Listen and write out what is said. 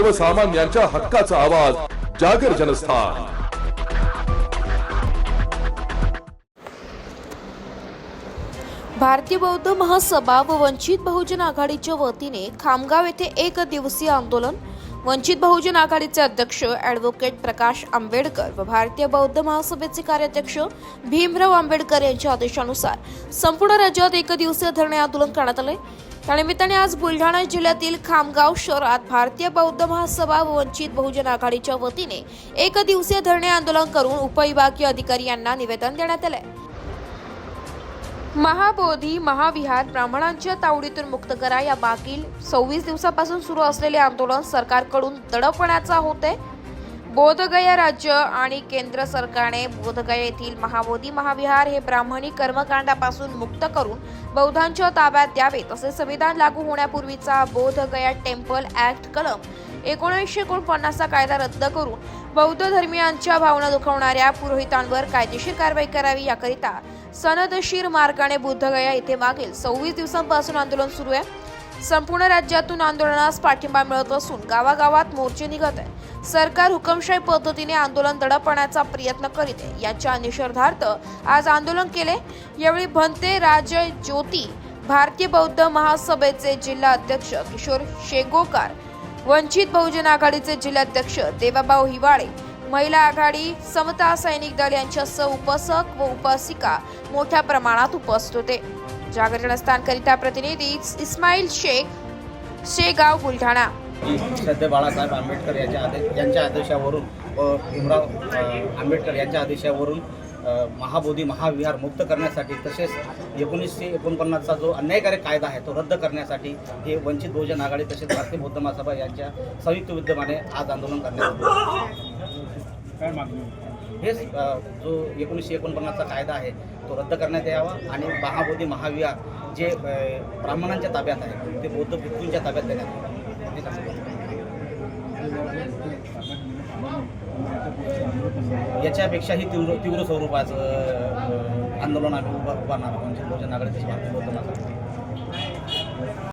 सर्वसामान्यांच्या हक्काचा आवाज जागर जनस्थान। भारतीय बौद्ध महासभा व वंचित बहुजन आघाडीच्या वतीने खामगाव येथे एक दिवसीय आंदोलन। वंचित बहुजन आघाडीचे अध्यक्ष ॲडव्होकेट प्रकाश आंबेडकर व भारतीय बौद्ध महासभेचे कार्याध्यक्ष भीमराव आंबेडकर यांच्या आदेशानुसार संपूर्ण राज्यात एक दिवसीय धरणे आंदोलन करण्यात आले। त्यानिमित्ताने आज बुलढाणा जिल्ह्यातील खामगाव शहरात भारतीय बौद्ध महासभा व वंचित बहुजन आघाडीच्या वतीने एक दिवसीय धरणे आंदोलन करून उपविभागीय अधिकारी यांना निवेदन देण्यात आले। महाबोधी महाविहार ब्राह्मणांच्या तावडीतून मुक्त करा या मागील 26 दिवसापासून सुरू असलेले आंदोलन सरकारकडून दडपण्याचा होते। बोधगया राज्य आणि केंद्र सरकारने बोधगया येथील महाबोधी महाविहार हे ब्राह्मणी कर्मकांडापासून मुक्त करून बौद्धांच्या ताब्यात द्यावे, तसे संविधान लागू होण्यापूर्वीचा बोधगया टेम्पल ऍक्ट कलम 1949 चा कायदा रद्द करून बौद्ध धर्मीयांच्या भावना दुखवणाऱ्या पुरोहितांवर कायदेशीर कारवाई करावी, याकरिता सनदशीर मार्गाने बोधगया येथे मागील 26 दिवसांपासून आंदोलन सुरू आहे। संपूर्ण राज्यातून आंदोलनास पाठिंबा मिळत असून गावागावात मोर्चे निघत आहे। सरकार हुकुमशाही पद्धतीने आंदोलन दडपण्याचा प्रयत्न करीत आहे, याच्या निषेधार्थ आज आंदोलन केले। यावेळी भंते राज ज्योती, भारतीय बौद्ध महासभेचे जिल्हा अध्यक्ष किशोर शेगोकार, वंचित बहुजन आघाडीचे जिल्हाध्यक्ष देवाभाऊ हिवाळे, महिला आघाडी, समता सैनिक दल यांच्यासह उपासक व उपासिका मोठ्या प्रमाणात उपस्थित होते। जागर जनस्थानकरिता प्रतिनिधी इस्माईल शेख, शेगाव, बुलढाणा। श्रद्धेय बाळासाहेब आंबेडकर यांच्या आदेशावरून व भीमराव आंबेडकर यांच्या आदेशावरून महाबोधी महाविहार मुक्त करण्यासाठी, तसेच 1949 चा जो अन्यायकारक कायदा आहे तो रद्द करण्यासाठी हे वंचित बहुजन आघाडी तसेच भारतीय बौद्ध महासभा यांच्या संयुक्त विद्यमाने आज आंदोलन करण्यात हे जो 1949 चा कायदा आहे तो रद्द करण्यात यावा आणि महाबोधी महाविहार जे ब्राह्मणांच्या ताब्यात आहे ते बौद्ध भिक्खूंच्या ताब्यात देण्यात यावे। याच्यापेक्षाही तीव्र स्वरूपाचं आंदोलन आम्ही उभारणार आहोत। वंचित बहुजन आघाडी तसेच भारतीय बौद्ध महासभा।